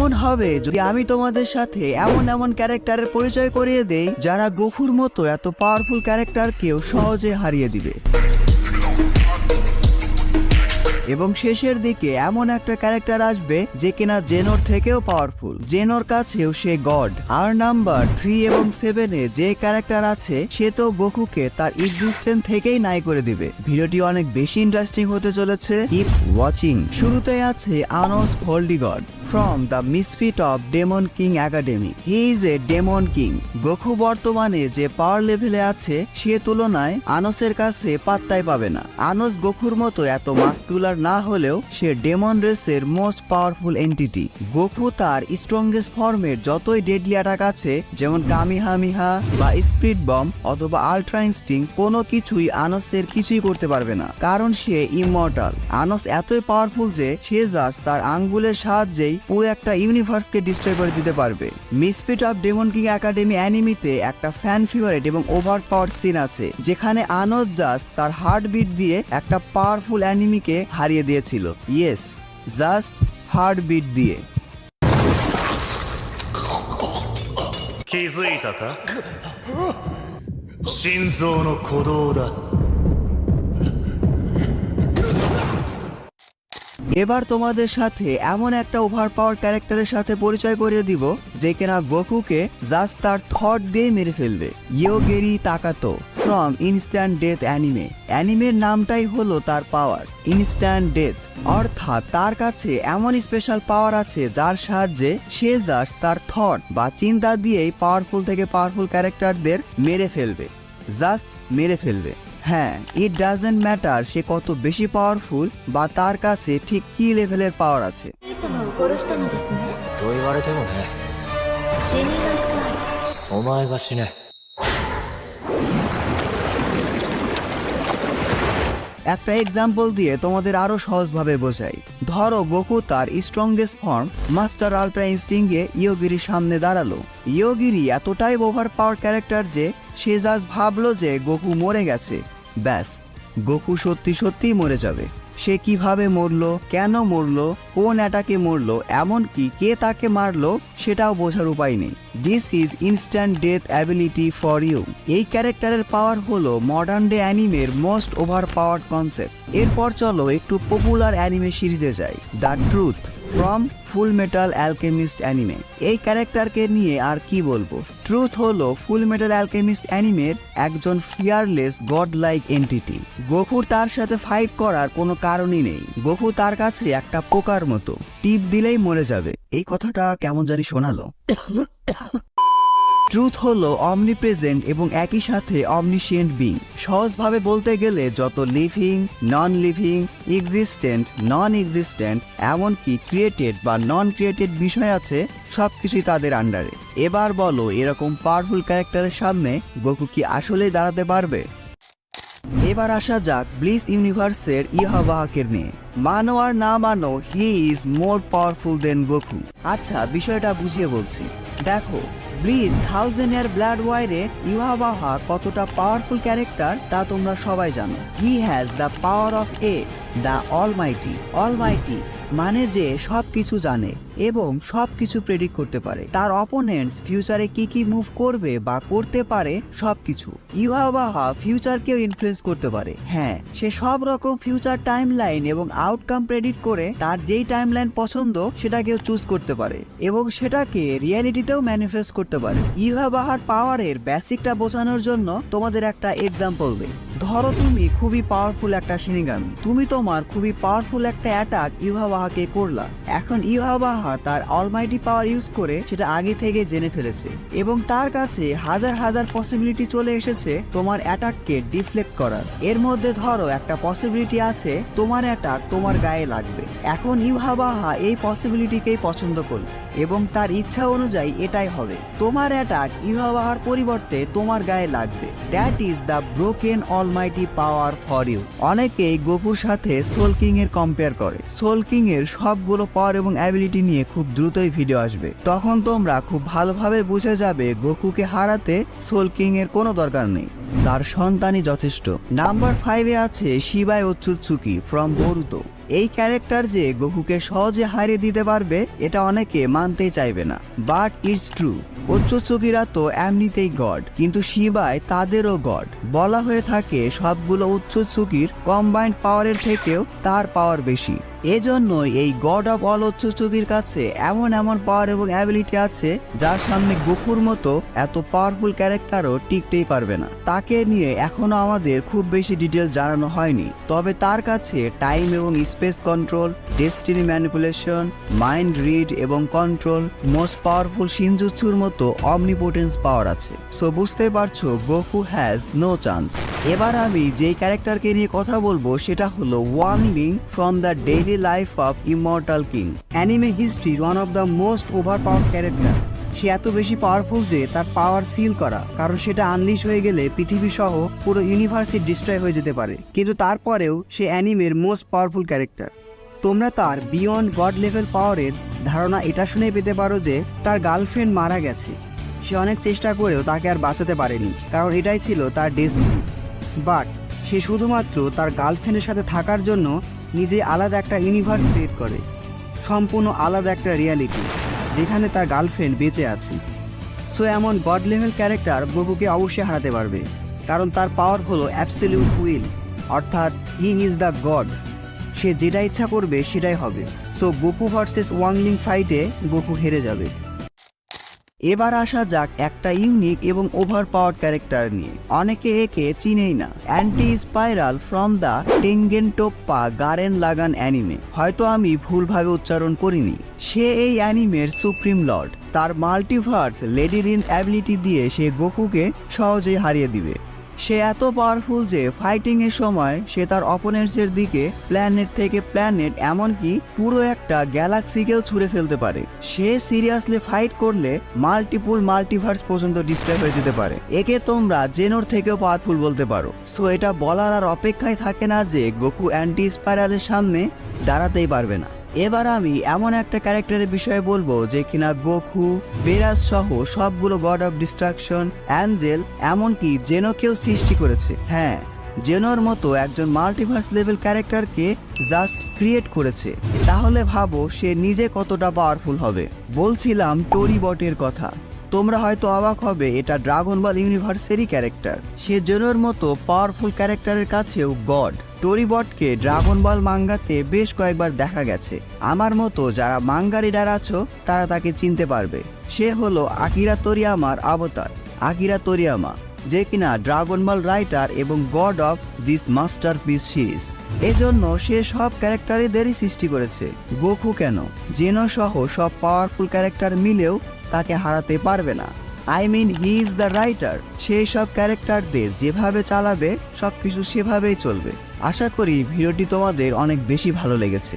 কেমন হবে যদি আমি তোমাদের সাথে এমন এমন ক্যারেক্টারের পরিচয় করিয়ে দেই যারা গোকুর মতো এত পাওয়ারফুল ক্যারেক্টারকেও সহজে হারিয়ে দিবে। এবং শেষের দিকে এমন একটা ক্যারেক্টার আসবে যে কিনা জেনোর থেকেও পাওয়ারফুল, জেনোর কাছেও সে গড। আর নাম্বার 3 এবং 7-এ যে ক্যারেক্টার আছে সে তো গোকুকে তার এক্সিস্টেন্স থেকেই নাই করে দিবে। ভিডিওটি অনেক বেশি ইন্টারেস্টিং হতে চলেছে, কিপ ওয়াচিং। শুরুতে আছে আনোস ভোল্ডিগড from the misfit of Demon King Academy. He is a Demon King. Goku বর্তমানে যে পাওয়ার লেভেলে আছে সে তুলনায় আনোসের কাছে পাত্তাই পাবে না। আনোস গোকুর মতো এত মাস্কুলার না হলেও সে ডেমন রেসের মোস্ট পাওয়ারফুল এন্টিটি। গোকু তার স্ট্রংগেস্ট ফর্মের যতই ডেডলি অ্যাটাক আছে যেমন কামিহামিহা বা স্পিড বম অথবা আল্ট্রা ইনস্টিংক্ট, কোনো কিছুই আনোসের কিছুই করতে পারবে না, কারণ সে ইমমর্টাল। আনোস এতই পাওয়ারফুল যে সে জাস্ট তার আঙ্গুলের সাহায্যেই পুরো একটা ইউনিভার্সকে ডিস্ট্রয় করে দিতে পারবে। Misfit of demon king academy অ্যানিমিতে একটা ফ্যান ফেভারিট এবং ওভার পাওয়ার সিন আছে যেখানে আনোস জাস্ট তার হার্টবিট দিয়ে একটা পাওয়ারফুল অ্যানিমিকে হারিয়ে দিয়েছিল। ইয়েস, জাস্ট হার্টবিট দিয়ে। 気づいたか？心臓の鼓動だ。 এবার তোমাদের সাথে এমন একটা ওভার পাওয়ার ক্যারেক্টারের সাথে পরিচয় করিয়ে দিব যে কিনা গোকুকে জাস্ট তার থট দিয়ে মেরে ফেলবে। ইয়োগেরি তাকাতো ফ্রম ইনস্ট্যান্ট ডেথ অ্যানিমে। অ্যানিমের নামটাই হলো তার পাওয়ার, ইনস্ট্যান্ট ডেথ। অর্থাৎ তার কাছে এমন স্পেশাল পাওয়ার আছে যার সাহায্যে সে জাস্ট তার থট বা চিন্তা দিয়েই পাওয়ারফুল থেকে পাওয়ারফুল ক্যারেক্টারদের মেরে ফেলবে, জাস্ট মেরে ফেলবে। হ্যাঁ, ইট ডাজেন্ট ম্যাটার সে কত বেশি পাওয়ারফুল বা তার কাছে ঠিক কি লেভেলের পাওয়ার আছে। と言われてもね。死になさい。お前が死ね。 একটা এক্সাম্পল দিয়ে তোমাদের আরো সহজভাবে বোঝাই। ধরো গোকু তার স্ট্রংগেস্ট ফর্ম মাস্টার আল্ট্রা ইনস্টিংক্টে ইয়োগিরির সামনে দাঁড়ালো। ইয়োগিরি এতটাই ওভার পাওয়ার ক্যারেক্টার যে সে জাস্ট ভাবলো যে গোকু মরে গেছে। ব্যাস, গোকু সত্যি সত্যিই মরে যাবে। সে কিভাবে মরলো, কেন মরলো, কোন অ্যাটাকে মরলো, এমনকি কে তাকে মারলো সেটাও বোঝার উপায় নেই। This is instant death ability for you. এই ক্যারেক্টারের পাওয়ার হলো মডার্ন ডে অ্যানিমের মোস্ট ওভার পাওয়ার্ড কনসেপ্ট। এরপর চলো একটু পপুলার অ্যানিমে সিরিজে যাই, the truth from full metal alchemist anime. এই ক্যারেক্টারকে নিয়ে আর কি বলবো। ট্রুথ হলো ফুল মেটাল অ্যালকেমিস্ট অ্যানিমের একজন ফিয়ারলেস গড লাইক এন্টিটি। গোকুর তার সাথে ফাইট করার কোনো কারণই নেই। গোকু তার কাছে একটা পোকার মতো, টিপ দিলেই মরে যাবে। এই কথাটা কেমন জানি শোনালো। ট্রুথ হলো অমনিপ্রেজেন্ট এবং একই সাথে অমনিশিয়েন্ট বিং। সহজভাবে বলতে গেলে যত লিভিং, নন লিভিং, এক্সিস্টেন্ট, নন এক্সিস্টেন্ট, এমনকি ক্রিয়েটেড বা নন ক্রিয়েটেড বিষয় আছে সবকিছুই তাদের আন্ডারে। এবার বলো এরকম পাওয়ারফুল ক্যারেক্টারের সামনে গোকু কি আসলেই দাঁড়াতে পারবে? এবার আসা যাক ব্লিস ইউনিভার্সের ইহাওয়াহাকের নিয়ে। মানো আর না মানো, he is more powerful than Goku. আচ্ছা, বিষয়টা বুঝিয়ে বলছি। দেখো, ব্লিস 1000 ইয়ার ব্লাড ওয়ারে ইহাওয়াহা কতটা পাওয়ারফুল ক্যারেক্টার তা তোমরা সবাই জানো। He has the power of the Almighty. Almighty মানে যে সবকিছু জানে এবং সবকিছু প্রেডিক্ট করতে পারে। তার অপোনেন্টস ফিউচারে কি কি মুভ করবে বা করতে পারে সবকিছু। ইউহাওয়াহা ফিউচারকেও ইনফ্লুয়েন্স করতে পারে। হ্যাঁ, সে সব রকম ফিউচার টাইমলাইন এবং আউটকাম প্রেডিক্ট করে তার যেই টাইমলাইন পছন্দ সেটাকেও চুজ করতে পারে এবং সেটাকে রিয়ালিটিতেও ম্যানিফেস্ট করতে পারে। ইউহাওয়াহার পাওয়ারের বেসিকটা বোঝানোর জন্য তোমাদের একটা এক্সাম্পল দেই। ধরো তুমি খুবই পাওয়ারফুল একটা শিনিগামি, তুমি তোমার খুবই পাওয়ারফুল একটা অ্যাটাক ইউহাওয়াহাকে করলা। এখন ইউহাওয়াহা তার অলমাইটি পাওয়ার ইউজ করে সেটা আগে থেকে জেনে ফেলেছে এবং তার কাছে হাজার হাজার পসিবিলিটি চলে এসেছে তোমার অ্যাটাককে ডিফ্লেক্ট করার। এর মধ্যে ধরো একটা পসিবিলিটি আছে তোমার অ্যাটাক তোমার গায়ে লাগবে। এখন ইউহাওয়াহা এই পসিবিলিটিকেই পছন্দ করবে এবং তার ইচ্ছা অনুযায়ী এটাই হবে। তোমার অ্যাটাক ইউহাওয়াহার পরিবর্তে তোমার গায়ে লাগবে। That is the broken almighty power for you. অনেকেই গোকুর সাথে সোল কিং এর কম্পেয়ার করে। সোল কিং এর সবগুলো পাওয়ার এবং অ্যাবিলিটি নিয়ে খুব দ্রুতই ভিডিও আসবে, তখন তোমরা খুব ভালোভাবে বুঝে যাবে গোকুকে হারাতে সোল কিং এর কোনো দরকার নেই, তার সন্তানই যথেষ্ট। নাম্বার 5-এ আছে শিবাই ওৎসুৎসুকি ফ্রম বোরুতো। এই ক্যারেক্টার যে গোকুকে সহজে হারিয়ে দিতে পারবে এটা অনেকে মানতেই চাইবে না, বাট ইটস ট্রু। উচ্চচুকিরা তো এমনিতেই গড, কিন্তু শিবায় তাদেরও গড। বলা হয়ে থাকে সবগুলো উচ্চচুকির কম্বাইন্ড পাওয়ারের থেকেও তার পাওয়ার বেশি। এজন্য এই গড অফ অল উচ্চচুকির কাছে এমন এমন পাওয়ার এবং অ্যাবিলিটি আছে যার সামনে গোকুর মতো এত পাওয়ারফুল ক্যারেক্টারও টিকতেই পারবে না। তাকে নিয়ে এখনো আমাদের খুব বেশি ডিটেল জানানো হয়নি, তবে তার কাছে টাইম এবং space control, destiny manipulation, mind read এবং কন্ট্রোল, মোস্ট পাওয়ারফুল শিনজুৎসুর মতো অমনিপোটেন্স পাওয়ার আছে। সো বুঝতে পারছো গোকু হ্যাজ নো চান্স। এবার আমি যেই ক্যারেক্টারকে নিয়ে কথা বলবো সেটা হলো Wang Ling from the daily life of immortal king. Anime হিস্ট্রির one of the most over power character. সে এত বেশি পাওয়ারফুল যে তার পাওয়ার সিল করা, কারণ সেটা আনলিশ হয়ে গেলে পৃথিবী সহ পুরো ইউনিভার্সই ডিস্ট্রয় হয়ে যেতে পারে। কিন্তু তারপরেও সে অ্যানিমের মোস্ট পাওয়ারফুল ক্যারেক্টার। তোমরা তার বিয়ন্ড গড লেভেল পাওয়ারের ধারণা এটা শুনে পেতে পারো যে তার গার্লফ্রেন্ড মারা গেছে। সে অনেক চেষ্টা করেও তাকে আর বাঁচাতে পারেনি, কারণ এটাই ছিল তার ডেস্টিনি। বাট সে শুধুমাত্র তার গার্লফ্রেন্ডের সাথে থাকার জন্য নিজে আলাদা একটা ইউনিভার্স ক্রিয়েট করে, সম্পূর্ণ আলাদা একটা রিয়ালিটি যেখানে তার গার্লফ্রেন্ড বেঁচে আছে। সো এমন গড লেভেল ক্যারেক্টার গোকুকে অবশ্যই হারাতে পারবে, কারণ তার পাওয়ার হলো অ্যাবসলিউট উইল, অর্থাৎ হি ইজ দ্য গড। সে যেটা ইচ্ছা করবে সেটাই হবে। সো গোকু ভার্সেস ওয়াংলিং ফাইটে গোকু হেরে যাবে। এবার আসা যাক একটা ইউনিক এবং ওভার পাওয়ার ক্যারেক্টার নিয়ে। অনেকে একে চিনেই না, anti spiral from the Tengen Toppa গারেন লাগান অ্যানিমে। হয়তো আমি ভুলভাবে উচ্চারণ করিনি। সে এই অ্যানিমের সুপ্রিম লর্ড। তার মাল্টিভার্স লেডি রিন অ্যাবিলিটি দিয়ে সে গোকুকে সহজেই হারিয়ে দিবে। সে এত পাওয়ারফুল যে ফাইটিং এর সময় সে তার অপোনেন্টসের দিকে প্ল্যানেট থেকে প্ল্যানেট, এমনকি পুরো একটা গ্যালাক্সিকেও ছুঁড়ে ফেলতে পারে। সে সিরিয়াসলি ফাইট করলে মাল্টিভার্স পর্যন্ত ডিস্ট্রয় হয়ে যেতে পারে। একে তোমরা জেনোর থেকেও পাওয়ারফুল বলতে পারো। সো এটা বলার আর অপেক্ষায় থাকে না যে গোকু অ্যান্টি স্পাইরালের সামনে দাঁড়াতেই পারবে না। এবার আমি এমন একটা ক্যারেক্টারের বিষয়ে বলবো যে কিনা গোকু, বেরাস সহ সবগুলো গড অফ ডিস্ট্রাকশন, অ্যাঞ্জেল, এমনকি জেনোকেও সৃষ্টি করেছে। হ্যাঁ, জেনোর মতো একজন মাল্টিভার্স লেভেল ক্যারেক্টারকে জাস্ট ক্রিয়েট করেছে। তাহলে ভাবো সে নিজে কতটা পাওয়ারফুল হবে। বলছিলাম টোরিবটের কথা। তোমরা হয়তো অবাক হবে, এটা ড্রাগন বল ইউনিভার্সেরই ক্যারেক্টার। সে জেনোর মতো পাওয়ারফুল ক্যারেক্টারের কাছেও গড। টোরিবটকে ড্রাগন বল মাঙ্গাতে বেশ কয়েকবার দেখা গেছে। আমার মতো যারা মাঙ্গা রিডার আছো তারা তাকে চিনতে পারবে। সে হলো আকিরা তোরিয়ামার অবতার, আকিরা তোরিয়ামা, যে কিনা ড্রাগন বল রাইটার এবং god of this masterpiece series. এজন্য সে সব ক্যারেক্টারদেরই সৃষ্টি করেছে। গোকু কেন, জেনো সহ সব পাওয়ারফুল ক্যারেক্টার মিলেও তাকে হারাতে পারবে না। I mean he is the writer. সেই সব ক্যারেক্টারদের যেভাবে চালাবে সবকিছু সেভাবেই চলবে। আশা করি ভিডিওটি তোমাদের অনেক বেশি ভালো লেগেছে।